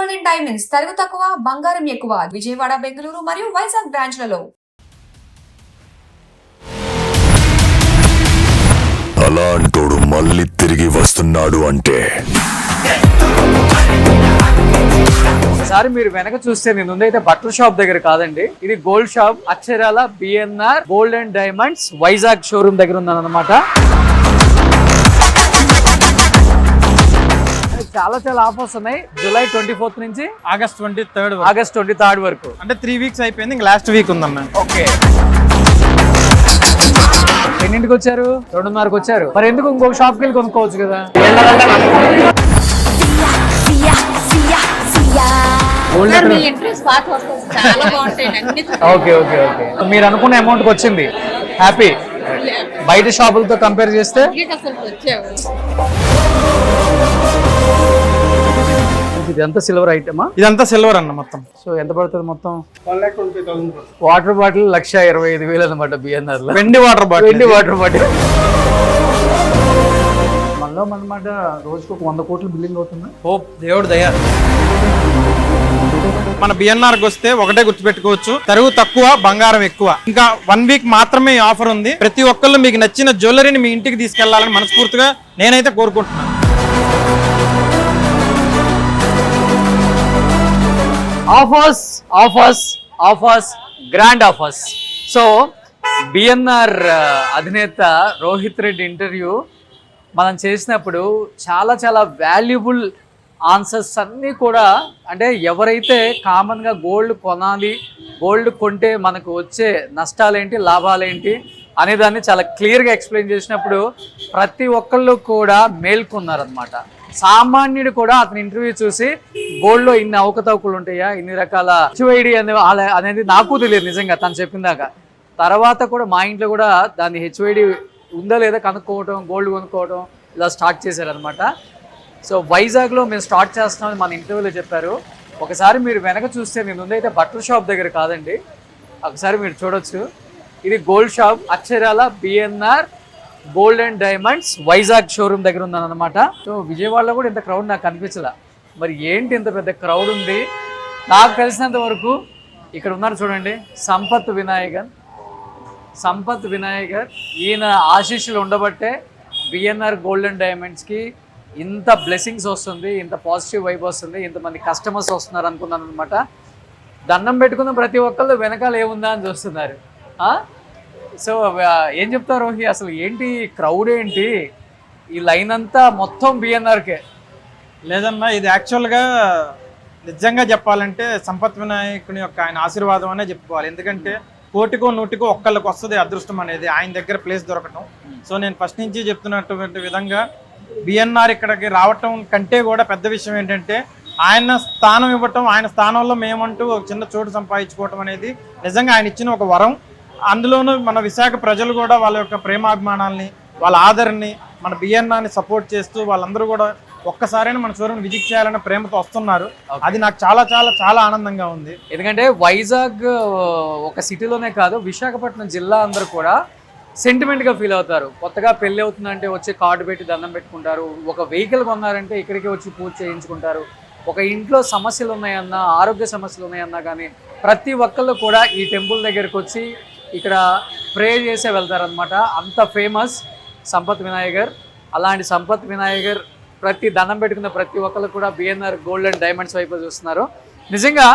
Golden diamonds తరుగు తక్కువ బంగారం ఎక్కువ విజయవాడ బెంగళూరు మరియు వైజాగ్ బ్రాంచ్లలో. అలాంటోడు మళ్ళీ తిరిగి వస్తున్నాడు అంటే ఒకసారి మీరు వెనక చూస్తే నేను ఉందైతే బట్టల షాప్ దగ్గర కాదండి, ఇది గోల్డ్ షాప్ అక్షరాల BNR gold and diamonds Vizag showroom దగ్గర ఉందన్నమాట. చాలా చాలా ఆఫర్స్ ఉన్నాయి. జూలై 24 నుంచి ఆగస్ట్ 23 వరకు అంటే 3 వీక్స్ అయిపోయింది. ఇంక లాస్ట్ వీక్ ఉందన్న. ఓకే, ఎన్నింటికి వచ్చారు? 2:30కి వచ్చారు. మరి ఎందుకు ఇంకొక షాప్కి వెళ్ళి కొనుక్కోవచ్చు కదా. ఓకే ఓకే ఓకే, మీరు అనుకున్న అమౌంట్ కి వచ్చింది, హ్యాపీ. బయట షాపులతో కంపేర్ చేస్తే ఇదంతా సిల్వర్ ఐటమా? ఇదంతా సిల్వర్ అన్న మొత్తం. సో ఎంత పడుతుంది మొత్తం? వాటర్ బాటిల్ 1,25,000 అనమాట బిఎన్ఆర్ లో. వెండి వాటర్ బాటిల్ మనలో అనమాట. రోజుకు 100 కోట్లు బిల్లింగ్ అవుతుంది. హోప్ దేవుడు దయ. మన బిఎన్ఆర్కి వస్తే ఒకటే గుర్తుపెట్టుకోవచ్చు, తరుగు తక్కువ బంగారం ఎక్కువ. ఇంకా 1 వీక్ మాత్రమే ఈ ఆఫర్ ఉంది. ప్రతి ఒక్కళ్ళు మీకు నచ్చిన జ్యువెలరీని మీ ఇంటికి తీసుకెళ్లాలని మనస్ఫూర్తిగా నేనైతే కోరుకుంటున్నాను. Offers offers offers, grand offers. So BNR అధినేత రోహిత్ రెడ్డి ఇంటర్వ్యూ మనం చేసినప్పుడు చాలా చాలా వాల్యుబుల్ ఆన్సర్స్ అన్నీ కూడా, అంటే ఎవరైతే కామన్గా గోల్డ్ కొనాలి, గోల్డ్ కొంటే మనకు వచ్చే నష్టాలేంటి లాభాలేంటి అనేదాన్ని చాలా క్లియర్గా ఎక్స్ప్లెయిన్ చేసినప్పుడు ప్రతి ఒక్కళ్ళు కూడా మేల్కొన్నారనమాట. సామాన్యుడు కూడా అతని ఇంటర్వ్యూ చూసి గోల్డ్లో ఇన్ని అవకతవకలు ఉంటాయా, ఇన్ని రకాల హెచ్వైడి అనేది నాకు తెలియదు నిజంగా తను చెప్పిందాక. తర్వాత కూడా మా ఇంట్లో కూడా దాన్ని హెచ్వైడి ఉందా లేదా కనుక్కోవటం, గోల్డ్ కొనుక్కోవటం ఇలా స్టార్ట్ చేశారనమాట. సో వైజాగ్లో మేము స్టార్ట్ చేస్తున్నామని మన ఇంటర్వ్యూలో చెప్పారు. ఒకసారి మీరు వెనక చూస్తే నేను ఉందైతే బట్టల షాప్ దగ్గర కాదండి, ఒకసారి మీరు చూడొచ్చు. ఇది గోల్డ్ షాప్ అక్షరాల BNR gold and diamonds Vizag showroom దగ్గర ఉందన్నమాట. సో విజయవాడలో కూడా ఇంత క్రౌడ్ నాకు కనిపించలా. మరి ఏంటి ఇంత పెద్ద క్రౌడ్ ఉంది? నాకు తెలిసినంత వరకు ఇక్కడ ఉన్నారు చూడండి, సంపత్ వినాయకర్. ఈయన ఆశీస్సులు ఉండబట్టే బిఎన్ఆర్ గోల్డ్ అండ్ డైమండ్స్కి ఇంత బ్లెస్సింగ్స్ వస్తుంది, ఇంత పాజిటివ్ వైబ్ వస్తుంది, ఇంతమంది కస్టమర్స్ వస్తున్నారు అనుకున్నాను అనమాట. దండం పెట్టుకున్న ప్రతి ఒక్కళ్ళు వెనకాల ఏముందా అని చూస్తున్నారు. సో ఏం చెప్తారు రోహి, అసలు ఏంటి క్రౌడ్ ఏంటి? ఈ లైన్ అంతా మొత్తం బిఎన్ఆర్కే? లేదన్నా, ఇది యాక్చువల్గా నిజంగా చెప్పాలంటే సంపత్ వినాయకుని యొక్క ఆయన ఆశీర్వాదం అనే చెప్పుకోవాలి. ఎందుకంటే 100-100 ఒక్కళ్ళకి వస్తుంది అదృష్టం అనేది, ఆయన దగ్గర ప్లేస్ దొరకటం. సో నేను ఫస్ట్ నుంచి చెప్తున్నటువంటి విధంగా బిఎన్ఆర్ ఇక్కడికి రావటం కంటే కూడా పెద్ద విషయం ఏంటంటే ఆయన స్థానం ఇవ్వటం, ఆయన స్థానంలో మేమంటూ ఒక చిన్న చోటు సంపాదించుకోవటం అనేది నిజంగా ఆయన ఇచ్చిన ఒక వరం. అందులోనూ మన విశాఖ ప్రజలు కూడా వాళ్ళ యొక్క ప్రేమాభిమానాల్ని, వాళ్ళ ఆదరణని, మన బిఎన్ఆర్ని సపోర్ట్ చేస్తూ వాళ్ళందరూ కూడా ఒక్కసారైనా మన షోరూమ్ విజిట్ చేయాలన్న ప్రేమతో వస్తున్నారు. అది నాకు చాలా చాలా చాలా ఆనందంగా ఉంది. ఎందుకంటే వైజాగ్ ఒక సిటీలోనే కాదు, విశాఖపట్నం జిల్లా అందరూ కూడా సెంటిమెంట్గా ఫీల్ అవుతారు. కొత్తగా పెళ్ళి అవుతుందంటే వచ్చి కార్డు పెట్టి దండం పెట్టుకుంటారు. ఒక వెహికల్ కొన్నారంటే ఇక్కడికి వచ్చి పూజ చేయించుకుంటారు. ఒక ఇంట్లో సమస్యలు ఉన్నాయన్నా, ఆరోగ్య సమస్యలు ఉన్నాయన్నా కానీ ప్రతి ఒక్కళ్ళు కూడా ఈ టెంపుల్ దగ్గరికి వచ్చి ఇక్కడ ప్రే చేసే వెళ్తారనమాట. అంత ఫేమస్ సంపత్ వినాయకర్. అలాంటి సంపత్ వినాయకర్ ప్రతి దండం పెట్టుకున్న ప్రతి ఒక్కళ్ళు కూడా బిఎన్ఆర్ గోల్డ్ అండ్ డైమండ్స్ వైపు చూస్తున్నారు. నిజంగా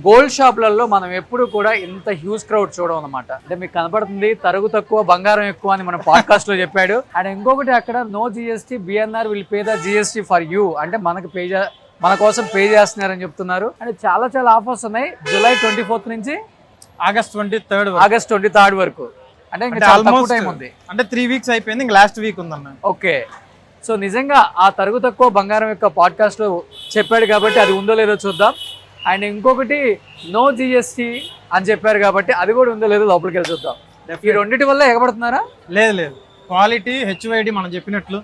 గోల్డ్ షాప్లలో మనం ఎప్పుడు కూడా ఇంత హ్యూజ్ క్రౌడ్ చూడడం అనమాట. అంటే మీకు కనపడుతుంది తరుగు తక్కువ బంగారం ఎక్కువ అని మన పాడ్కాస్ట్ లో చెప్పాడు. అండ్ ఇంకొకటి అక్కడ no GST, BNR will pay the GST for you, అంటే మన కోసం పే చేస్తున్నారని చెప్తున్నారు. అంటే చాలా చాలా ఆఫర్స్ ఉన్నాయి. జూలై 24 నుంచి ఆగస్ట్ 23 వరకు. అంటే ఇంకా చాలా తక్కువ టైం ఉంది. అంటే 3 వీక్స్ అయిపోయింది. ఇంకా లాస్ట్ వీక్ ఉందన్న. ఓకే, సో నిజంగా ఆ తరుగు తక్కువ బంగారం యొక్క పాడ్కాస్ట్ లో చెప్పాడు కాబట్టి అది ఉందో లేదో చూద్దాం. అండ్ ఇంకొకటి నో జిఎస్టీ అని చెప్పారు కాబట్టి అది కూడా ఉందో లేదో లోపలికి వెళ్ళి చూద్దాం. ఈ రెండింటి వల్ల ఎగబడుతున్నారా? లేదు, క్వాలిటీ హెచ్వైడి మనం చెప్పినట్లు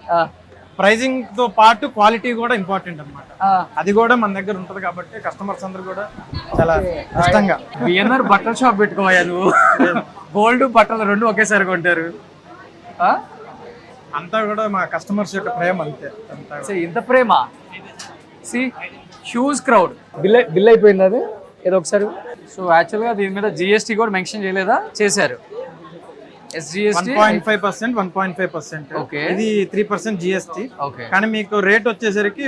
ప్రైజింగ్ తో పాటు క్వాలిటీ కూడా ఇంపార్టెంట్ అన్నమాట. అది కూడా మన దగ్గర ఉంటది కాబట్టి కస్టమర్స్ అందరూ కూడా చాలా ఇష్టంగా. బిఎన్ఆర్ బట్టల షాప్ పెట్టుకోవా నువ్వు? గోల్డ్ బట్టలు రెండు ఒకేసారి కొంటారు. అంతా కూడా మా కస్టమర్స్ యొక్క ప్రేమ అంతే. ఇంత ప్రేమ హ్యూజ్ క్రౌడ్. బిల్ అయిపోయింది అది ఏదో ఒకసారి. సో యాక్చువల్గా దీని మీద జిఎస్టీ కూడా మెన్షన్ చేయలేదా? చేశారు. ఎస్జిఎస్టీ 1.5%, 1.5%. Okay. ఇది 3% జిఎస్టీ. ఓకే. కానీ మీకు రేట్ వచ్చేసరికి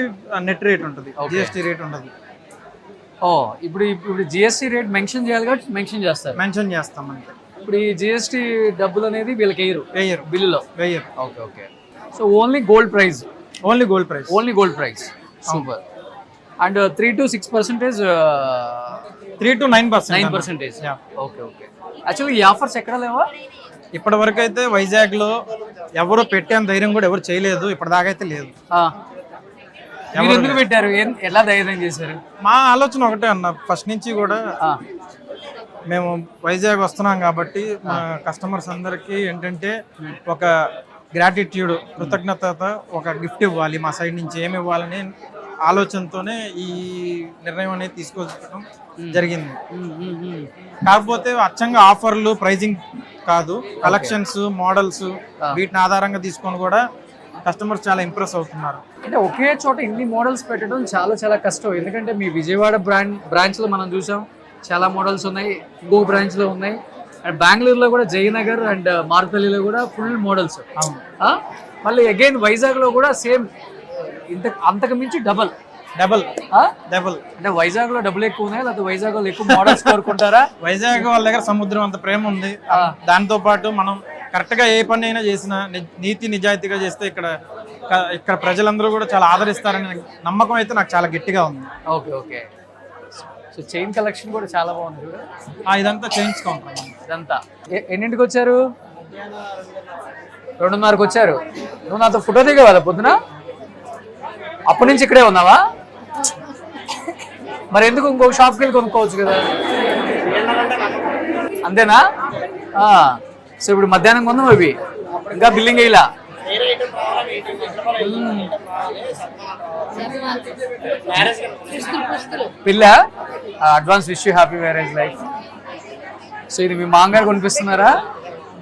నెట్ రేట్ ఉంటుంది, జిఎస్టీ రేట్ ఉండదు. ఓ ఇప్పుడు జిఎస్టీ రేట్ మెన్షన్ చేయాలి కాబట్టి మెన్షన్ చేస్తారు. మెన్షన్ చేస్తాం అంతే. ఇప్పుడు ఈ జిఎస్టీ డబ్బులు అనేది వీళ్ళకి వేయరు బిల్లులో. Okay okay. So only gold price. Only gold price. Only gold price. Super. And 3 to 6%. 3 to 9%. 9%. Okay okay. Actually ఈ ఆఫర్స్ ఎక్కడ లేవా? ఇప్పటి వరకు అయితే వైజాగ్ లో ఎవరు పెట్టేంత ధైర్యం కూడా ఎవరు చేయలేదు, ఇప్పటిదాకా అయితే లేదు. మీరు ఎందుకు పెట్టారు? ఎలా ధైర్యం చేశారు? మా ఆలోచన ఒకటే అన్న, ఫస్ట్ నుంచి కూడా మేము వైజాగ్ వస్తున్నాం కాబట్టి మా కస్టమర్స్ అందరికి ఏంటంటే ఒక గ్రాటిట్యూడ్, కృతజ్ఞత, ఒక గిఫ్ట్ ఇవ్వాలి మా సైడ్ నుంచి, ఏమి ఇవ్వాలని ఆలోచనతోనే ఈ నిర్ణయం అనేది తీసుకోవడం జరిగింది. కాకపోతే అచ్చంగా ఆఫర్లు, ప్రైజింగ్ కాదు, కలెక్షన్స్, మోడల్స్ వీటిని ఆధారంగా తీసుకొని కూడా కస్టమర్స్ చాలా ఇంప్రెస్ అవుతున్నారు. అంటే ఒకే చోట ఇన్ని మోడల్స్ పెట్టడం చాలా చాలా కష్టం. ఎందుకంటే మీ విజయవాడ బ్రాంచ్లో మనం చూసాం చాలా మోడల్స్ ఉన్నాయి, ఇంకో బ్రాంచ్లో ఉన్నాయి, అండ్ బెంగళూరులో కూడా జయనగర్ అండ్ మార్పల్లిలో కూడా ఫుల్ మోడల్స్. మళ్ళీ అగైన్ వైజాగ్లో కూడా సేమ్, అంతకు మించి డబల్. అంటే వైజాగ్ లో డబ్బులు ఎక్కువ ఉన్నాయి, లేకపోతే వైజాగ్ లో ఎక్కువ మోడల్స్ కోరుకుంటారా? వైజాగ్ వాళ్ళ దగ్గర సముద్రం అంత ప్రేమ ఉంది. దాంతో పాటు మనం కరెక్ట్ గా ఏ పని అయినా చేసినా నీతి నిజాయితీగా చేస్తే ఇక్కడ ప్రజలందరూ కూడా చాలా ఆదరిస్తారనే నమ్మకం అయితే నాకు చాలా గట్టిగా ఉంది. Okay okay. So chain collection కూడా చాలా బాగుంది. ఇదంతా చేయించుకుంటాం. ఇదంతా ఎన్నింటికి వచ్చారు? 2:30కి వచ్చారు. నువ్వు నాతో ఫోటో దిగవాలా పొద్దున? అప్పటి నుంచి ఇక్కడే ఉన్నావా? మరి ఎందుకు ఇంకొక షాప్కి వెళ్ళి కొనుక్కోవచ్చు కదా? అంతేనా? సో ఇప్పుడు మధ్యాహ్నం కొందాం అవి, ఇంకా బిల్లింగ్ అయ్యిలా. పిల్ల advance wish you happy marriage life. So ఇది మీ మామగారు కొనిపిస్తున్నారా,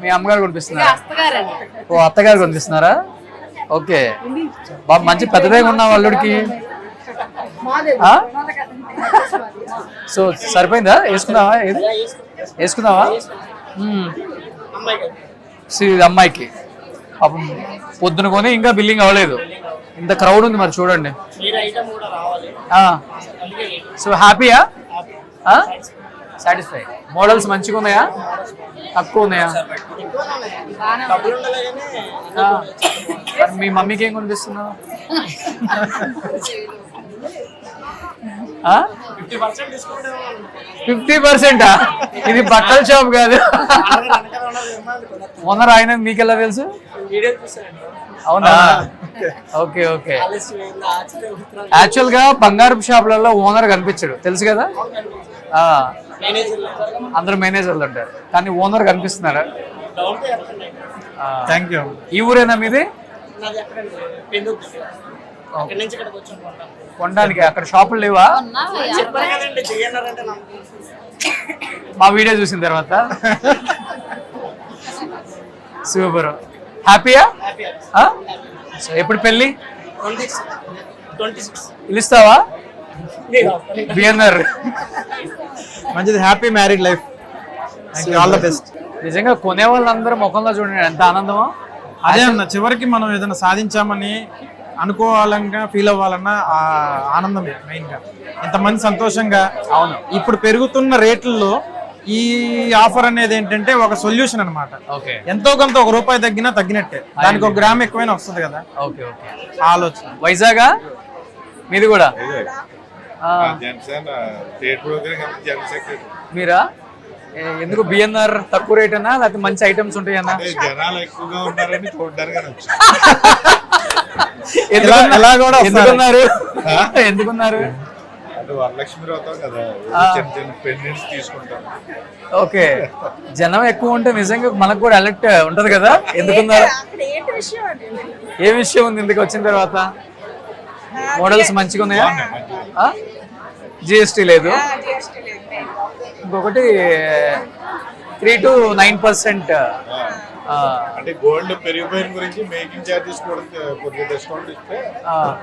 మీ అమ్మగారు కొనిపిస్తున్నారా? ఓ అత్తగారు కొనిపిస్తున్నారా? ఓకే. బాబు మంచి పెద్దదే ఉన్నావు అల్లుడికి. సో సరిపోయిందా? వేసుకున్నావా? వేసుకున్నావా? సో ఇది అమ్మాయికి పాపం పొద్దున కొని ఇంకా బిల్లింగ్ అవ్వలేదు, ఇంత క్రౌడ్ ఉంది మరి చూడండి. సో హ్యాపీయా? సాటిస్ఫై? మోడల్స్ మంచిగా ఉన్నాయా, తక్కువ ఉన్నాయా? మీ మమ్మీకి ఏం కొనిపిస్తున్నావు? 50%? ఇది బట్టల షాప్ కాదు. ఓనర్ ఆయన మీకెలా తెలుసు? అవునా? Okay okay. యాక్చువల్ గా బంగారం షాపులలో ఓనర్ కనిపించడు, తెలుసు కదా? అందరూ మేనేజర్లు ఉంటారు, కానీ ఓనర్ కనిపిస్తున్నారా? Thank you. ఈ ఊరేనా మీది? కొనడానికి అక్కడ షాపులు లేవా? మా వీడియో చూసిన తర్వాత. సూపర్. హ్యాపీయా? సో ఎప్పుడు పెళ్ళి? పిలుస్తావా? బిఎన్ఆర్ మంచిది. Happy married life. All the best. నిజంగా కొనే వాళ్ళందరూ ముఖంలో చూడండి ఎంత ఆనందమో. అదే అన్న, చివరికి మనం ఏదైనా సాధించామని అనుకోవాలన్నా ఫీల్ అవ్వాలన్నా ఆ ఆనందమే మెయిన్ గా. ఇంతమంది సంతోషంగా. అవును. ఇప్పుడు పెరుగుతున్న రేట్లలో ఈ ఆఫర్ అనేది ఏంటంటే ఒక సొల్యూషన్ అనమాట. ఓకే. ఎంతో కొంత ₹1 తగ్గినా తగ్గినట్టే, దానికి 1 గ్రామ్ ఎక్కువైనా వస్తుంది కదా. Okay okay. ఆలోచన. వైజాగ్ మీది కూడా? మీరా? ఎందుకు బిఎన్ఆర్ తక్కువ రేట్ అన్నా, లేకపోతే మంచి ఐటమ్స్ ఉంటాయన్నా? జనాలు ఎక్కువగా ఉన్నారని చూడడానికి ఎందుకున్నారు? ఎందుకున్నారు? అంటే వరలక్ష్మి వ్రతం కదా, చిన్న చిన్న పెండెంట్స్ తీసుకుంటాం. ఓకే. జనం ఎక్కువ ఉంటే నిజంగా మనకు కూడా అలర్ట్ ఉంటది కదా. ఎందుకున్నారు? ఏ విషయం ఉంది ఇందుకు వచ్చిన తర్వాత? మోడల్స్ మంచిగా ఉన్నాయా? జిఎస్టీ లేదు. ఇంకొకటి 3 to 9% అంటే గోల్డ్ పెరిగిపోయిన గురించి మేకింగ్ చార్జెస్ కూడా కొద్దిగా డిస్కౌంట్ ఇస్తే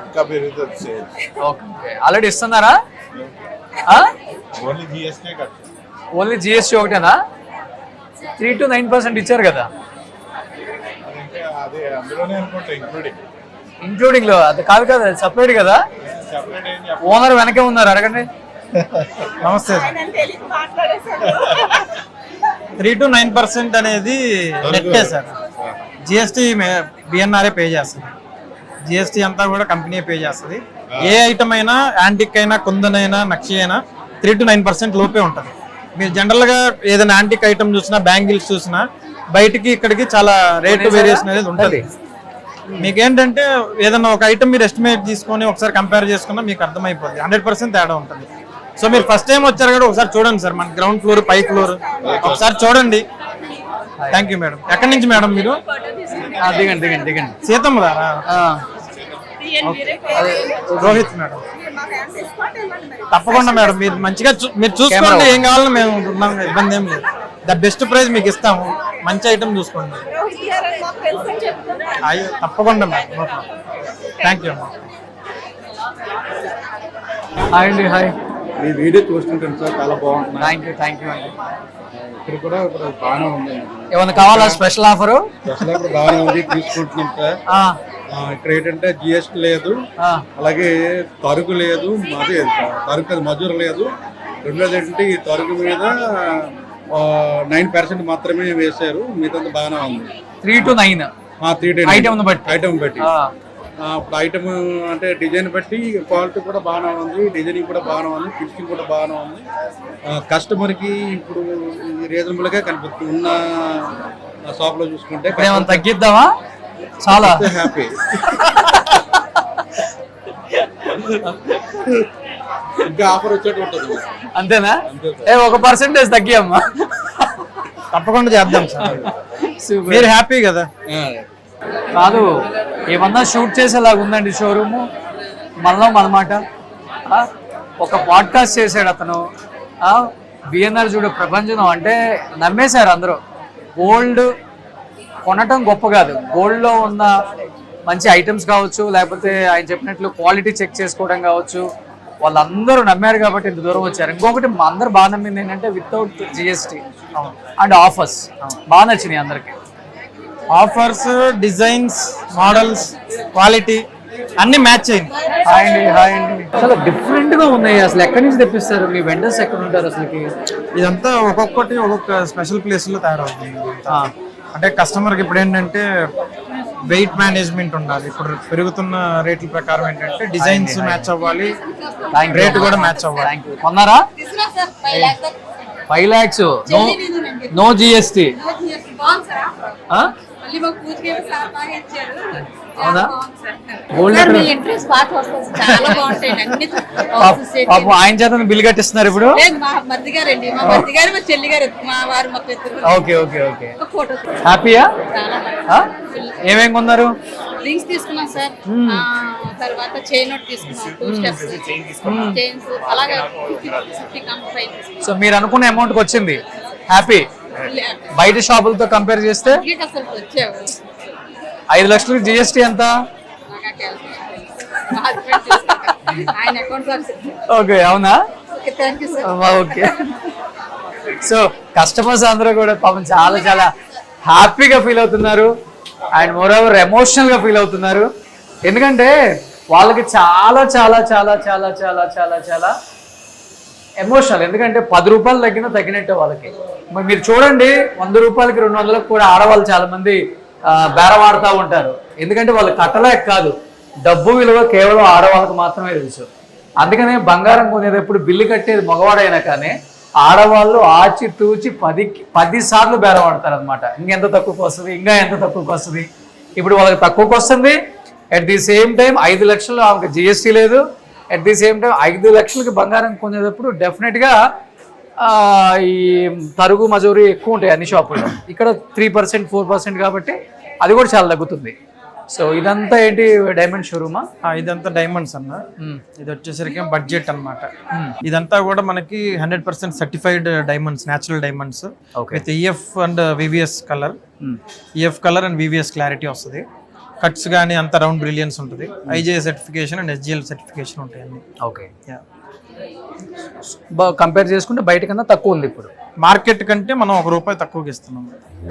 ఇంకా పెరుగుతుంది సేల్. ఓకే, ఆల్రెడీ ఇస్తున్నారా? ఓన్లీ జిఎస్టీ కట్టాలి. ఓన్లీ జిఎస్టీ ఒకటేనా? 3 to 9% ఇచ్చారు కదా, అదంటే అదే అందులోనే అనుకుంటా ఇంక్లూడింగ్ లో. అది కాదు కదా, సపరేట్ కదా. సెపరేట్ ఏం ఓనర్ వెనకే ఉన్నారు, అడగండి. నమస్తే. 3 to 9% అనేది నెట్టే సార్. జిఎస్టీ బిఎన్ఆర్ఏ పే చేస్తుంది. జిఎస్టీ అంతా కూడా కంపెనీ పే చేస్తుంది. ఏ ఐటమ్ అయినా, యాంటిక్ అయినా, కుందనైనా, నక్షి అయినా 3 to 9% లోపే ఉంటుంది. మీరు జనరల్గా ఏదైనా యాంటిక్ ఐటమ్ చూసినా, బ్యాంగిల్స్ చూసినా బయటికి ఇక్కడికి చాలా రేటు వేరియేషన్ అనేది ఉంటుంది. మీకేంటంటే ఏదైనా ఒక ఐటమ్ మీరు ఎస్టిమేట్ తీసుకొని ఒకసారి కంపేర్ చేసుకున్నా మీకు అర్థమైపోతుంది. 100% తేడా ఉంటుంది. సో మీరు ఫస్ట్ టైం వచ్చారు కదా, ఒకసారి చూడండి సార్. మన గ్రౌండ్ ఫ్లోర్, పై ఫ్లోర్ ఒకసారి చూడండి. Thank you madam. ఎక్కడి నుంచి మేడం మీరు? దిగండి దిగండి దిగండి. సీతమ్మ దారా? రోహిత్ మేడం. తప్పకుండా మేడం, మీరు మంచిగా మీరు చూసుకోండి. ఏం కావాలో మేము ఉన్నాం, ఇబ్బంది ఏం లేదు. ద బెస్ట్ ప్రైస్ మీకు ఇస్తాము. మంచి ఐటమ్ చూసుకోండి. అయ్యో తప్పకుండా madam. Thank you madam. Hi అండి. హాయ్. మీ వీడియో చూస్తుంటాను సార్, చాలా బాగుంటుంది. థ్యాంక్ యూ అండి. ఇక్కడ కూడా ఇప్పుడు బాగానే ఉంది. ఏమన్నా కావాలా స్పెషల్ ఆఫరు? అసలు ఇప్పుడు బాగానే ఉంది, తీసుకుంటున్నాం సార్. ఇక్కడ ఏంటంటే జిఎస్టీ లేదు, అలాగే తరుగు లేదు, అదే తరుగు అది మజూరు లేదు. రెండోది ఏంటంటే ఈ తరుగు మీద 9% మాత్రమే వేశారు, మిగతా బాగానే ఉంది. 3 to 9 ఐటమ్ బట్టి. ఇప్పుడు ఐటమ్ అంటే డిజైన్ బట్టి క్వాలిటీ కూడా బాగానే ఉంది, డిజైనింగ్ కూడా బాగానే ఉంది, ఫినిషింగ్ కూడా బాగానే ఉంది. కస్టమర్కి ఇప్పుడు రీజనబుల్గా కనిపిస్తుంది. ఉన్న షాప్లో చూసుకుంటే తగ్గిద్దామా? చాలా హ్యాపీ. ఇంకా ఆఫర్ వచ్చేట్టు ఉంటుంది. అంతేనా? 1% తగ్గి అమ్మా. తప్పకుండా చేద్దాం సార్. మీరు హ్యాపీ కదా? కాదు, ఏమన్నా షూట్ చేసేలాగా ఉందండి షోరూము. మనమాట ఒక పాడ్కాస్ట్ చేశాడు అతను. బిఎన్ఆర్ చూడు ప్రపంచం అంటే నమ్మేశారు అందరూ. గోల్డ్ కొనటం గొప్ప కాదు, గోల్డ్లో ఉన్న మంచి ఐటమ్స్ కావచ్చు, లేకపోతే ఆయన చెప్పినట్లు క్వాలిటీ చెక్ చేసుకోవడం కావచ్చు, వాళ్ళందరూ నమ్మారు కాబట్టి ఇంత దూరం వచ్చారు. ఇంకొకటి మా అందరు బాగా నమ్మింది ఏంటంటే వితౌట్ జిఎస్టీ అండ్ ఆఫర్స్ బాగా నచ్చినాయి అందరికి. ఆఫర్స్, డిజైన్స్, మోడల్స్, క్వాలిటీ అన్ని మ్యాచ్ అయింది. హాయ్ అండి. చాలా డిఫరెంట్ గా ఉన్నాయి. అసలు ఎక్కడి నుంచి తెప్పిస్తారు? మీ వెండర్స్ ఎక్కడ ఉంటారు అసలుకి? ఇదంతా ఒక్కొక్కటి ఒక్కొక్క స్పెషల్ ప్లేస్ లో తయారవుతుంది. అంటే కస్టమర్కి ఇప్పుడు ఏంటంటే వెయిట్ మేనేజ్మెంట్ ఉండాలి. ఇప్పుడు పెరుగుతున్న రేట్ల ప్రకారం ఏంటంటే డిజైన్స్ మ్యాచ్ అవ్వాలి, రేట్ కూడా మ్యాచ్ అవ్వాలి. కొన్నారా? 5 lakhs, నో జిఎస్టీ. అవునా? పాపం ఆయన చేత బిల్ కట్టిస్తున్నారు ఇప్పుడు. Okay okay okay. హ్యాపీయా? ఏమేం కొన్నారు? రింగ్స్ తీసుకున్నాం సార్, తర్వాత చైన్ ఒకటి తీసుకున్నాం, 2 steps చైన్స్, అలాగే 50 సో మీరు అనుకున్న అమౌంట్ కి వచ్చింది. హ్యాపీ? బయట షాపులతో కంపేర్ చేస్తే అసలు వచ్చావు 5 లక్షలకి జిఎస్టీ ఎంత? ఆయన అకౌంట్. ఓకే, అవునా? Thank you sir. Okay. So customers అందరూ కూడా పాపం చాలా చాలా హ్యాపీగా ఫీల్ అవుతున్నారు అండ్ మోర్ ఓవర్ ఎమోషనల్ గా ఫీల్ అవుతున్నారు. ఎందుకంటే వాళ్ళకి చాలా చాలా చాలా చాలా చాలా చాలా చాలా ఎమోషనల్. ఎందుకంటే 10 రూపాయలు తగ్గినట్టే వాళ్ళకి. మరి మీరు చూడండి, 100 రూపాయలకి 200లకు కూడా ఆడవాళ్ళు చాలా మంది బేరవాడుతూ ఉంటారు. ఎందుకంటే వాళ్ళు కట్టలేక కాదు, డబ్బు విలువ కేవలం ఆడవాళ్ళకి మాత్రమే తెలుసు. అందుకనే బంగారం కొనేటప్పుడు బిల్లు కట్టేది మగవాడైనా కానీ ఆడవాళ్ళు ఆచి తూచి 10 సార్లు బేరవాడతారు అనమాట. ఇంకెంత తక్కువకి వస్తుంది, ఇంకా ఎంత తక్కువకి వస్తుంది. ఇప్పుడు వాళ్ళకి తక్కువకి వస్తుంది. అట్ ది సేమ్ టైం 5 లక్షలు ఆమెకు జిఎస్టీ లేదు. అట్ ది సేమ్ టైం 5 లక్షలకి బంగారం కొనేటప్పుడు డెఫినెట్గా ఈ తరుగు మజూరి ఎక్కువ ఉంటాయి అన్ని షాపుల్లో. ఇక్కడ 3%, 4% కాబట్టి అది కూడా చాలా తగ్గుతుంది. సో ఇదంతా ఏంటి డైమండ్ షోరూమా? ఇదంతా డైమండ్స్ అన్న. ఇది వచ్చేసరికి బడ్జెట్ అన్నమాట. ఇదంతా కూడా మనకి 100% certified diamonds, natural diamonds with EF and VVS colour, EF colour and VVS clarity వస్తుంది. కట్స్ కానీ అంత రౌండ్ బ్రిలియన్స్ ఉంటుంది. IJ certification and SGL certification ఉంటాయి అన్ని. ఓకే, కంపేర్ చేసుకుంటే బయట కన్నా తక్కువ ఉంది ఇప్పుడు మార్కెట్ కంటే మనం ₹1 తక్కువకి ఇస్తున్నాం.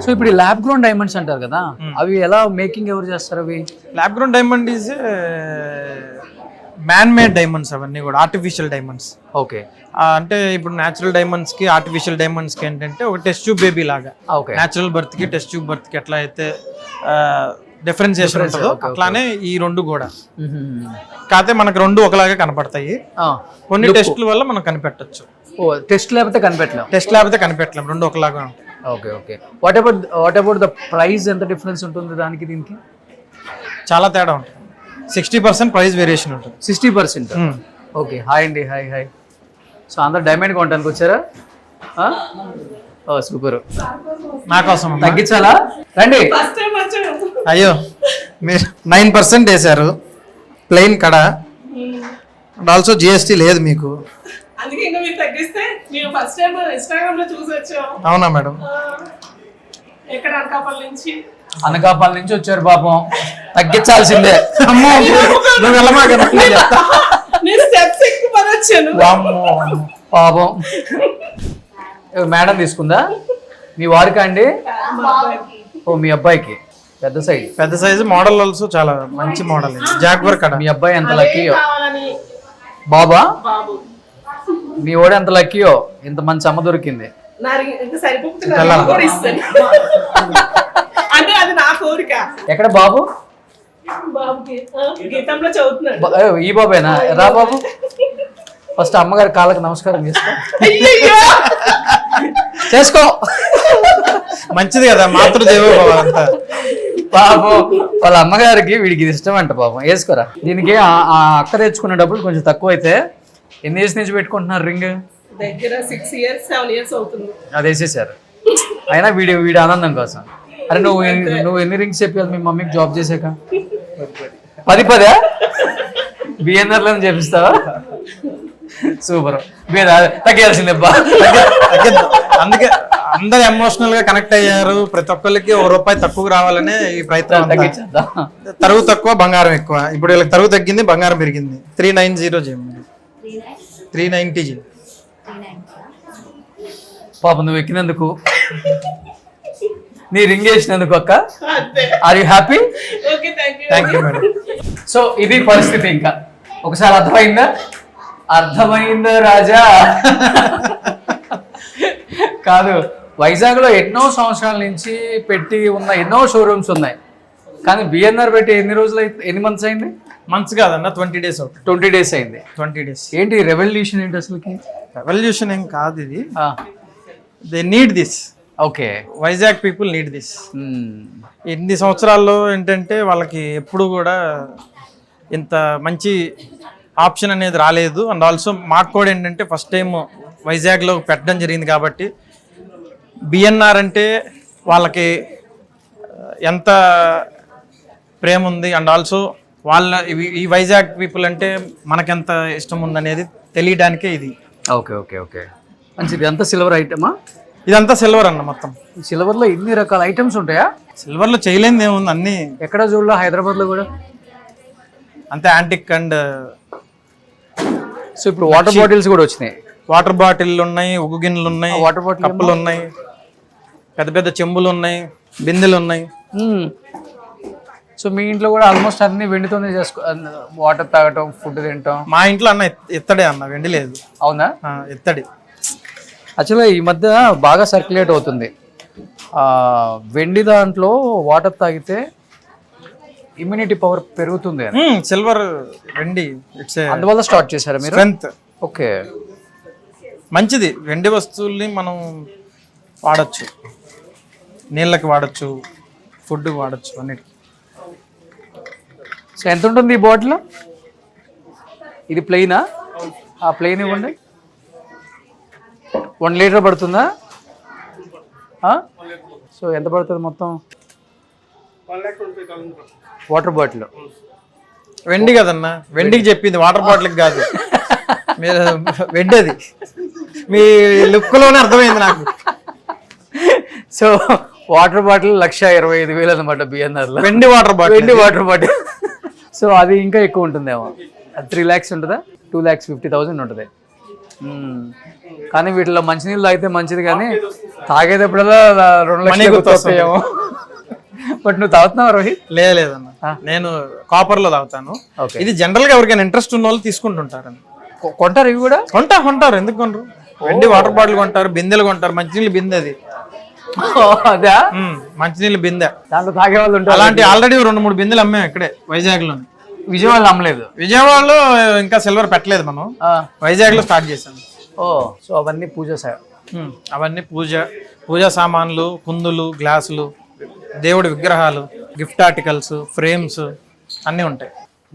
సో ఇప్పుడు ల్యాబ్ గ్రోన్ డైమండ్స్ అంటారు కదా, అవి ఎలా మేకింగ్ ఎవరు చేస్తారు? అవి lab grown diamond is man made diamonds, అవన్నీ కూడా ఆర్టిఫిషియల్ డైమండ్స్. ఓకే, అంటే ఇప్పుడు న్యాచురల్ డైమండ్స్ కి ఆర్టిఫిషియల్ డైమండ్స్ కి ఏంటంటే ఒక టెస్ట్ ట్యూబ్ బేబీ లాగా. న్యాచురల్ బర్త్ కి టెస్ట్ ట్యూబ్ బర్త్ కి ఎట్లా అయితే డిఫరెన్సియేషన్ ఉంటుందో అట్లానే ఈ రెండు కూడా. కాకపోతే మనకు రెండు ఒకలాగా కనపడతాయి. కొన్ని టెస్ట్ల వల్ల మనం కనిపెట్టచ్చు. టెస్ట్ లేకపోతే కనిపెట్టలేం. టెస్ట్ లేకపోతే కనిపెట్టలేం, రెండు ఒకలాగా ఉంటాయి. Okay okay. What about the price? ఎంత డిఫరెన్స్ ఉంటుంది దానికి దీనికి? చాలా తేడా ఉంటుంది. 60% ప్రైస్ వేరియేషన్ ఉంటుంది. 60%? ఓకే. హాయ్ అండి. Hi hi. సో అందరు డైమండ్ కొనడానికి వచ్చారా? ఓ సూపర్. నా కోసం తగ్గించాలా? రండి. అయ్యో, మీరు 9% వేశారు ప్లెయిన్ కడ, అండ్ ఆల్సో జిఎస్టీ లేదు మీకు. అందుకే ఇంకా మీరు తగ్గిస్తే మేము ఫస్ట్ టైం ఇన్స్టాగ్రామ్ లో చూసి వచ్చాం. అవునా మేడం? ఎక్కడ అనకాపల్లి నుంచి. అనకాపల్లి నుంచి వచ్చారు పాపం, తగ్గించాల్సిందే. అమ్మో, నువ్వు వెళ్ళమా కదా. నేను స్టెప్స్ ఎక్కి పని వచ్చాను. పాపం. మేడం తీసుకుందా? మీ వారికా అండి? ఓ మీ అబ్బాయికి పెద్ద సైజు మోడల్ ఆల్సో చాలా మంచి మోడల్. జాగ్వర్ కడ. మీ అబ్బాయి ఎంత లక్కీయో. బాబా, మీ వాడు ఎంత లక్కీయో, ఇంత మంచి అమ్మ దొరికింది. అంటే అది నా కోరిక. ఎక్కడ బాబు? బాబుకి గీతంలో చదువుతున్నాడు. ఈ బాబేనా? రా బాబు, ఫస్ట్ అమ్మగారి కాళ్ళకి నమస్కారం చేసుకో. మంచిది కదా, మాతృదేవోభవ అంతా. పాపం వాళ్ళ అమ్మగారికి వీడికి ఇది ఇష్టం అంట పాపం. వేసుకోరా. దీనికి ఆ అక్క తెచ్చుకున్న డబ్బులు కొంచెం తక్కువ అయితే. ఎన్ని ఇయర్స్ నుంచి పెట్టుకుంటున్నారు రింగ్? దగ్గర 6 years 7 years అవుతుంది. అది వేసేసారు. అయినా వీడి ఆనందం కోసం. అరే నువ్వు ఎన్ని రింగ్స్ చెప్పాలి మీ మమ్మీకి జాబ్ చేసాక? 10 బిఎన్ఆర్లో చేపిస్తావా? సూపర్. తగ్గాల్సిందేబ్బా. అందుకే అందరు ఎమోషనల్ గా కనెక్ట్ అయ్యారు. ప్రతి ఒక్కరికి ₹1 తక్కువ రావాలనే ఈ ప్రయత్నం. తరుగు తక్కువ, బంగారం ఎక్కువ. ఇప్పుడు వీళ్ళకి తరుగు తగ్గింది, బంగారం పెరిగింది. 390 చేయండి. 390 పాప నువ్వు ఎక్కినందుకు, నీ రింగ్ వేసినందుకు అక్క. Are you happy? Thank you madam. So ఇది పరిస్థితి. ఇంకా ఒకసారి అర్థమైందా? అర్థమైందా రాజా? కాదు, వైజాగ్లో ఎన్నో సంవత్సరాల నుంచి పెట్టి ఉన్న ఎన్నో షోరూమ్స్ ఉన్నాయి. కానీ బిఎన్ఆర్ పెట్టి ఎన్ని మంత్స్ అయింది? మంత్స్ కాదన్న, 20 days అవుతుంది. 20 days అయింది. 20 days. ఏంటి రెవల్యూషన్ ఏంటి అసలుకి? రెవల్యూషన్ ఏం కాదు ఇది. They need this. Okay, Vizag people need this. ఎన్ని సంవత్సరాల్లో ఏంటంటే వాళ్ళకి ఎప్పుడు కూడా ఇంత మంచి ఆప్షన్ అనేది రాలేదు. అండ్ ఆల్సో మాకు కూడా ఏంటంటే ఫస్ట్ టైం వైజాగ్లో పెట్టడం జరిగింది కాబట్టి బిఎన్ఆర్ అంటే వాళ్ళకి ఎంత ప్రేమ ఉంది, అండ్ ఆల్సో వాళ్ళ ఈ వైజాగ్ పీపుల్ అంటే మనకెంత ఇష్టం ఉందనేది తెలియడానికే ఇది. ఓకే ఓకే ఓకే, మంచిది. అంతా సిల్వర్ ఐటమా? ఇదంతా సిల్వర్ అన్న. మొత్తం సిల్వర్లో ఇన్ని రకాల ఐటమ్స్ ఉంటాయా? సిల్వర్లో చేయలేనిది ఏముంది, అన్నీ. ఎక్కడ చూడలో? హైదరాబాద్లో కూడా అంతే యాంటిక్. అండ్ సో ఇప్పుడు వాటర్ బాటిల్స్ కూడా వచ్చినాయి. వాటర్ బాటిల్ ఉన్నాయి, ఉగ్గు గిన్నెలు ఉన్నాయి, వాటర్ బాటిల్ కప్పులు ఉన్నాయి, పెద్ద పెద్ద చెంబులు ఉన్నాయి, బిందెలు ఉన్నాయి. సో మీ ఇంట్లో కూడా ఆల్మోస్ట్ అన్ని వెండితోనే వాటర్ తాగటం, ఫుడ్ తినటం. మా ఇంట్లో అన్న ఎత్తడే అన్న, వెండి లేదు. అవునా? ఎత్తడి. యాక్చువల్గా ఈ మధ్య బాగా సర్క్యులేట్ అవుతుంది. వెండి దాంట్లో వాటర్ తాగితే ఇమ్యూనిటీ పవర్ పెరుగుతుంది అని. సిల్వర్, వెండి, ఇట్స్ అందువల్ల స్టార్ట్ చేశారు మీరు? స్ట్రెంత్. ఓకే, మంచిది. వెండి వస్తువుల్ని మనం వాడచ్చు, నీళ్ళకి వాడచ్చు, ఫుడ్కి వాడచ్చు, అన్నిటికీ. సో ఎంత ఉంటుంది ఈ బాటిల్? ఇది ప్లెయినా? ఆ ప్లెయిన్ ఇవ్వండి. 1 లీటర్ పడుతుందా? సో ఎంత పడుతుంది మొత్తం? వాటర్ బాటిల్ వెండి కదన్నా, వెండికి చెప్పింది, వాటర్ బాటిల్కి కాదు. మీరు వెండి అది మీ లుక్లోనే అర్థమైంది నాకు. సో వాటర్ బాటిల్ 1,25,000 అనమాట బిఎన్ఆర్ లో. వెండి వాటర్ బాటిల్. వెండి వాటర్ బాటిల్. సో అది ఇంకా ఎక్కువ ఉంటుందేమో, అది 3 lakhs ఉంటుందా, 2,50,000 ఉంటుంది. కానీ వీటిలో మంచినీళ్ళు తాగితే మంచిది, కానీ తాగేటప్పుడల్లా 2 లక్షలు వస్తాయేమో. బట్ నువ్వు తాగుతున్నావు రోహిత్? లేదన్న, నేను కాపర్ లో తాగుతాను. Okay. ఇది జనరల్ గా ఎవరికైనా ఇంట్రెస్ట్ ఉన్న వాళ్ళు తీసుకుంటుంటారు. కొంటారు ఇవి కూడా? కొంటారు, ఎందుకు కొనరు? వెండి వాటర్ బాటిల్ కొంటారు, బిందెలు కొంటారు. మంచినీళ్ళు బిందె అది. అదే మంచినీళ్ళు బిందె, దాంట్లో తాగే వాళ్ళు ఉంటారు. అలాంటి ఆల్రెడీ 2-3 బిందెలు అమ్మాం ఇక్కడే వైజాగ్ లో. విజయవాడలో అమ్మలేదు. విజయవాడలో ఇంకా సిల్వర్ పెట్టలేదు మనం, వైజాగ్ లో స్టార్ట్ చేసాం. సో అవన్నీ పూజ అవన్నీ పూజా సామాన్లు, కుందులు, గ్లాసులు, దేవుడి విగ్రహాలు, గిఫ్ట్ ఆర్టికల్స్, ఫ్రేమ్స్ అన్నీ ఉంటాయి.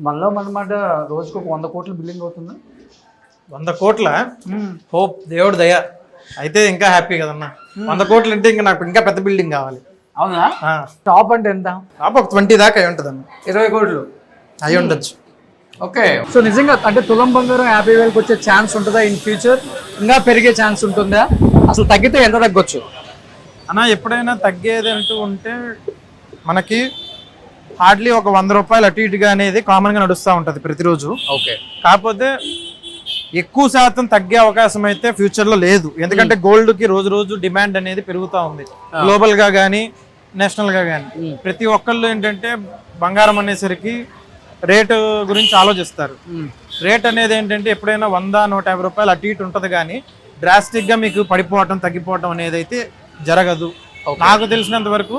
మనలో మనమాట రోజుకు 100 కోట్ల బిల్లింగ్ అవుతుందా? 100 కోట్ల హోప్, దేవుడి దయ అయితే ఇంకా హ్యాపీ కదన్నా. 100 కోట్లు అంటే ఇంకా నాకు ఇంకా పెద్ద బిల్డింగ్ కావాలి. అవునా? టాప్ అంటే ఎంత? టాప్ ఒక 20 దాకా అయి ఉంటుంది అన్న. 20 కోట్లు అయి ఉండొచ్చు. ఓకే. సో నిజంగా అంటే తులం బంగారం 50,000కి వచ్చే ఛాన్స్ ఉంటుందా ఇన్ ఫ్యూచర్? ఇంకా పెరిగే ఛాన్స్ ఉంటుందా? అసలు తగ్గితే ఎంత తగ్గొచ్చు అన్న? ఎప్పుడైనా తగ్గేది అంటూ ఉంటే మనకి హార్డ్లీ ఒక 100 రూపాయలు అటు ఇటుగా అనేది కామన్గా నడుస్తూ ఉంటుంది ప్రతిరోజు. ఓకే. కాకపోతే ఎక్కువ శాతం తగ్గే అవకాశం అయితే ఫ్యూచర్లో లేదు. ఎందుకంటే గోల్డ్కి రోజు రోజు డిమాండ్ అనేది పెరుగుతూ ఉంది, గ్లోబల్గా కానీ నేషనల్గా కానీ. ప్రతి ఒక్కళ్ళు ఏంటంటే బంగారం అనేసరికి రేటు గురించి ఆలోచిస్తారు. రేట్ అనేది ఏంటంటే ఎప్పుడైనా 100-150 రూపాయలు అటు ఇటు ఉంటుంది, కానీ డ్రాస్టిక్గా మీకు పడిపోవటం తగ్గిపోవటం అనేది అయితే జరగదు. నాకు తెలిసినంత వరకు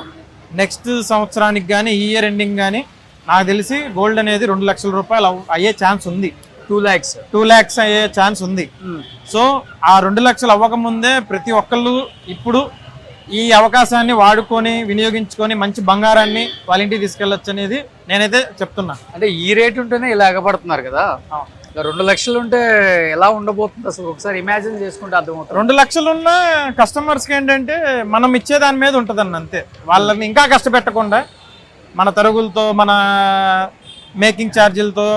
నెక్స్ట్ సంవత్సరానికి కానీ ఈ ఇయర్ ఎండింగ్ కానీ నాకు తెలిసి గోల్డ్ అనేది 2 లక్షల రూపాయలు అయ్యే ఛాన్స్ ఉంది. 2 lakhs అయ్యే ఛాన్స్ ఉంది. సో ఆ 2 లక్షలు అవ్వకముందే ప్రతి ఒక్కళ్ళు ఇప్పుడు ఈ అవకాశాన్ని వాడుకొని వినియోగించుకొని మంచి బంగారాన్ని వాళ్ళ ఇంటికి తీసుకెళ్ళొచ్చు అనేది నేనైతే చెప్తున్నా. అంటే ఈ రేట్ ఉంటేనే ఇలా ఎగబడుతున్నారు కదా, 2 లక్షలు ఉంటే ఎలా ఉండబోతుంది అసలు ఒకసారి ఇమాజిన్ చేసుకుంటే అర్థమవుతుంది. 2 లక్షలు ఉన్న కస్టమర్స్కి ఏంటంటే మనం ఇచ్చే దాని మీద ఉంటుందన్న, అంతే. వాళ్ళని ఇంకా కష్టపెట్టకుండా మన తరుగులతో, మన మేకింగ్ ఛార్జీలతో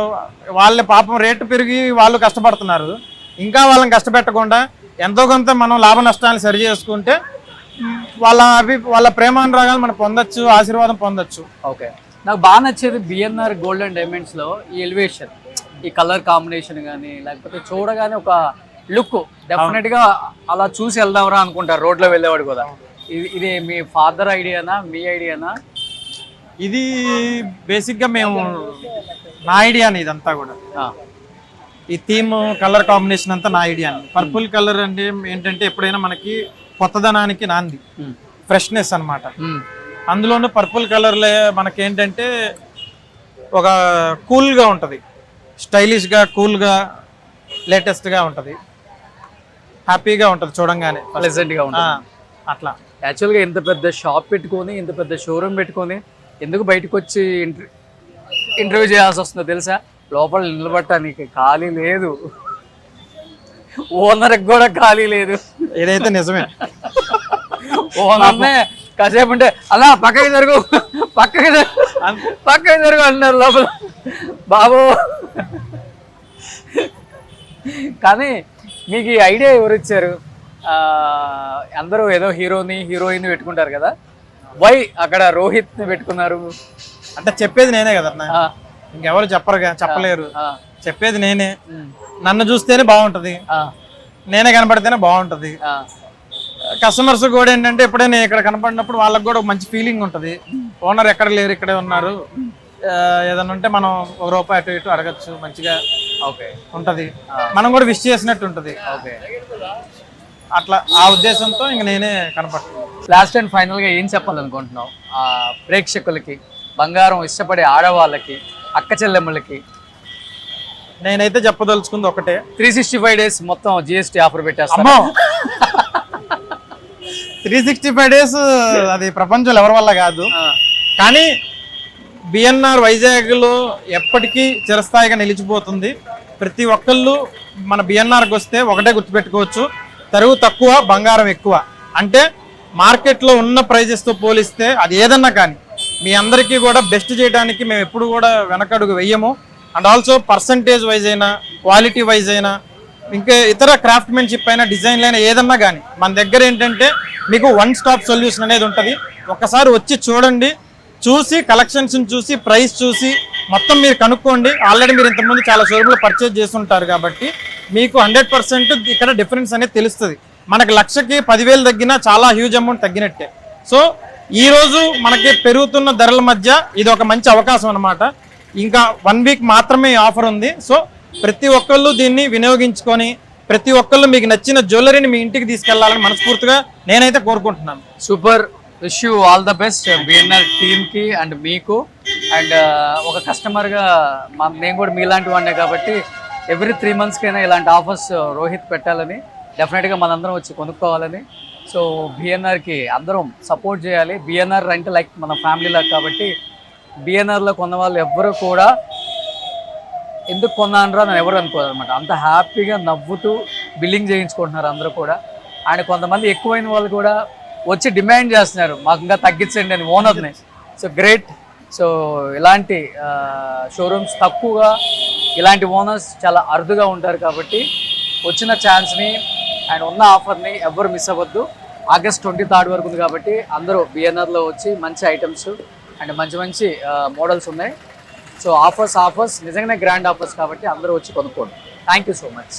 వాళ్ళ పాపం రేటు పెరిగి వాళ్ళు కష్టపడుతున్నారు. ఇంకా వాళ్ళని కష్టపెట్టకుండా ఎంతో కొంత మనం లాభ నష్టాలను సరి చేసుకుంటే వాళ్ళ ప్రేమానురాగాలు మనం పొందొచ్చు, ఆశీర్వాదం పొందొచ్చు. ఓకే. నాకు బాగా నచ్చేది బిఎన్ఆర్ గోల్డ్ అండ్ డైమండ్స్లో ఈ ఎలివేషన్, ఈ కలర్ కాంబినేషన్ కానీ, లేకపోతే చూడగానే ఒక లుక్ డెఫినెట్గా అలా చూసి వెళ్దాంరా అనుకుంటారు రోడ్లో వెళ్ళేవాడు కూడా. ఇది మీ ఫాదర్ ఐడియానా, మీ ఐడియానా? ఇది బేసిక్గా మేము నా ఐడియాని, ఇదంతా కూడా ఈ థీమ్ కలర్ కాంబినేషన్ అంతా నా ఐడియాని. పర్పుల్ కలర్ అంటే ఏంటంటే ఎప్పుడైనా మనకి కొత్తదనానికి నాంది, ఫ్రెష్నెస్ అన్నమాట. అందులోనూ పర్పుల్ కలర్లో మనకేంటంటే ఒక కూల్గా ఉంటుంది, స్టైలిష్గా, కూల్గా, లేటెస్ట్గా ఉంటుంది, హ్యాపీగా ఉంటుంది చూడంగానే, ప్లెజెంట్గా ఉంటుంది. అట్లా యాక్చువల్గా ఇంత పెద్ద షాప్ పెట్టుకొని, ఇంత పెద్ద షోరూమ్ పెట్టుకొని ఎందుకు బయటకు వచ్చి ఇంటర్వ్యూ చేయాల్సి వస్తుందో తెలుసా? లోపల నిలబడటానికి ఖాళీ లేదు, ఓనర్కి కూడా ఖాళీ లేదు. ఇదైతే నిజమే. ఓనర్నే కాసేపు ఉంటే అలా పక్కకి జరుగు అంటున్నారు లోపల బాబు. కానీ మీకు ఈ ఐడియా ఎవరు ఇచ్చారు? అందరూ ఏదో హీరోయిన్ పెట్టుకుంటారు కదా, వై అక్కడ రోహిత్ని పెట్టుకున్నారు? అంటే చెప్పేది నేనే కదన్నా, ఇంకెవరు చెప్పలేరు. చెప్పేది నేనే. నన్ను చూస్తేనే బాగుంటుంది, నేనే కనపడితేనే బాగుంటుంది. కస్టమర్స్ కూడా ఏంటంటే ఎప్పుడైనా ఇక్కడ కనపడినప్పుడు వాళ్ళకి కూడా ఒక మంచి ఫీలింగ్ ఉంటుంది. ఓనర్ ఎక్కడ లేరు, ఇక్కడే ఉన్నారు, ఏదన్నా ఉంటే మనం ₹1 అటు ఇటు అడగచ్చు, మంచిగా ఉంటది, మనం కూడా విష్ చేసినట్టు ఉంటుంది. అట్లా ఆ ఉద్దేశంతో ఇంక నేనే కనపడుతున్నాను. లాస్ట్ అండ్ ఫైనల్గా ఏం చెప్పాలనుకుంటున్నావు ప్రేక్షకులకి, బంగారం ఇష్టపడే ఆడవాళ్ళకి, అక్క చెల్లెమ్మలకి? నేనైతే చెప్పదలుచుకుంది ఒకటే, 365 days మొత్తం GST ఆఫర్ పెట్టేస్తాం. 365 days అది ప్రపంచంలో ఎవరి వల్ల కాదు, కానీ బిఎన్ఆర్ వైజాగ్లో ఎప్పటికీ చిరస్థాయిగా నిలిచిపోతుంది. ప్రతి ఒక్కళ్ళు మన బిఎన్ఆర్కి వస్తే ఒకటే గుర్తుపెట్టుకోవచ్చు, తరుగు తక్కువ, బంగారం ఎక్కువ. అంటే మార్కెట్లో ఉన్న ప్రైజెస్తో పోలిస్తే అది ఏదన్నా కానీ మీ అందరికీ కూడా బెస్ట్ చేయడానికి మేము ఎప్పుడు కూడా వెనకడుగు వెయ్యము. అండ్ ఆల్సో పర్సంటేజ్ వైజ్ అయినా క్వాలిటీ వైజ్ అయినా ఇంకా ఇతర క్రాఫ్ట్మెన్షిప్ అయినా డిజైన్లు అయినా ఏదన్నా కానీ మన దగ్గర ఏంటంటే మీకు వన్ స్టాప్ సొల్యూషన్ అనేది ఉంటుంది. ఒక్కసారి వచ్చి చూడండి, చూసి కలెక్షన్స్ చూసి ప్రైస్ చూసి మొత్తం మీరు కనుక్కోండి. ఆల్రెడీ మీరు ఇంతకుముందు చాలా షోరూమ్లో పర్చేజ్ చేసి ఉంటారు కాబట్టి మీకు 100% ఇక్కడ డిఫరెన్స్ అనేది తెలుస్తుంది. మనకి లక్షకి 10,000 తగ్గినా చాలా హ్యూజ్ అమౌంట్ తగ్గినట్టే. సో ఈరోజు మనకి పెరుగుతున్న ధరల మధ్య ఇది ఒక మంచి అవకాశం అన్నమాట. ఇంకా 1 వీక్ మాత్రమే ఈ ఆఫర్ ఉంది. సో ప్రతి ఒక్కళ్ళు దీన్ని వినియోగించుకొని ప్రతి ఒక్కళ్ళు మీకు నచ్చిన జ్యువెలరీని మీ ఇంటికి తీసుకెళ్లాలని మనస్ఫూర్తిగా నేనైతే కోరుకుంటున్నాను. Super, wish you all the best BNR టీమ్కి అండ్ మీకు. అండ్ ఒక కస్టమర్గా నేను కూడా మీలాంటి వాడినే కాబట్టి ఎవ్రీ 3 monthsకైనా ఇలాంటి ఆఫర్స్ రోహిత్ పెట్టాలని, డెఫినెట్గా మనందరం వచ్చి కొనుక్కోవాలని. సో బిఎన్ఆర్కి అందరం సపోర్ట్ చేయాలి. బిఎన్ఆర్ అంటే లైక్ మన ఫ్యామిలీ లాగా కాబట్టి బిఎన్ఆర్లో కొన్న వాళ్ళు ఎవ్వరూ కూడా ఎందుకు కొన్నానరా అని ఎవరు అనుకోరు అనమాట. అంత హ్యాపీగా నవ్వుతూ బిల్లింగ్ చేయించుకుంటున్నారు అందరూ కూడా. అండ్ కొంతమంది ఎక్కువైన వాళ్ళు కూడా వచ్చి డిమాండ్ చేస్తున్నారు, మాకు ఇంకా తగ్గించండి అని ఓనర్ని. So great. సో ఇలాంటి షోరూమ్స్ తక్కువగా, ఇలాంటి ఓనర్స్ చాలా అరుదుగా ఉంటారు కాబట్టి వచ్చిన ఛాన్స్ని అండ్ ఉన్న ఆఫర్ని ఎవ్వరు మిస్ అవ్వద్దు. August 23rd వరకు ఉంది కాబట్టి అందరూ బిఎన్ఆర్లో వచ్చి మంచి ఐటమ్స్ అండ్ మంచి మంచి మోడల్స్ ఉన్నాయి. సో ఆఫర్స్ నిజంగానే గ్రాండ్ ఆఫర్స్ కాబట్టి అందరూ వచ్చి కొనుక్కోండి. Thank you so much.